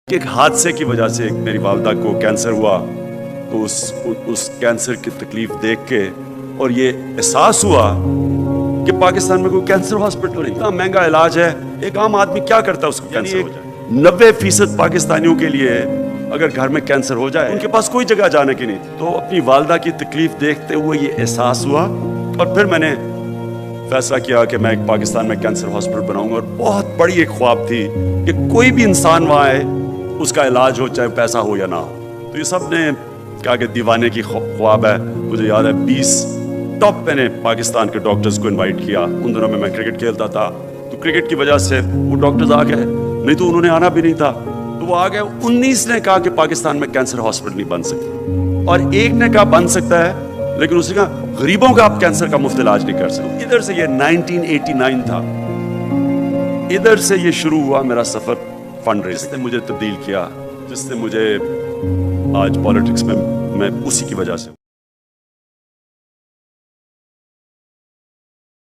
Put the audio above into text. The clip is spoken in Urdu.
ایک حادثے کی وجہ سے میری والدہ کو کینسر ہوا، تو اس کینسر کی تکلیف دیکھ کے اور یہ احساس ہوا کہ پاکستان میں کوئی کینسر ہاسپٹل نہیں، اتنا مہنگا علاج ہے، ایک عام آدمی کیا کرتا ہے اس کو کینسر ہو جائے۔ 90% پاکستانیوں کے لیے اگر گھر میں کینسر ہو جائے ان کے پاس کوئی جگہ جانے کی نہیں، تو اپنی والدہ کی تکلیف دیکھتے ہوئے یہ احساس ہوا اور پھر میں نے فیصلہ کیا کہ میں ایک پاکستان میں کینسر ہاسپٹل بناؤں گا، اور بہت بڑی ایک خواب تھی کہ کوئی بھی انسان وہاں آئے اس کا علاج ہو، چاہے پیسہ ہو یا نہ ہو۔ تو یہ سب نے کہا کہ دیوانے کی خواب ہے۔ مجھے یاد ہے 20 ٹاپ میں نے پاکستان کے ڈاکٹرز کو انوائٹ کیا، ان دنوں میں کرکٹ کھیلتا تھا، تو کرکٹ کی وجہ سے وہ ڈاکٹرز آ گئے، نہیں تو انہوں نے آنا بھی نہیں تھا، تو وہ آ گئے۔ 19 نے کہا کہ پاکستان میں کینسر ہاسپٹل نہیں بن سکتا، اور ایک نے کہا بن سکتا ہے، لیکن اس نے کہا غریبوں کا آپ کینسر کا مفت علاج نہیں کر سکتے۔ ادھر سے یہ 1989 تھا، ادھر سے یہ شروع ہوا میرا سفر فنڈ ریز نے مجھے تبدیل کیا، جس نے مجھے آج پالیٹکس میں اسی کی وجہ سے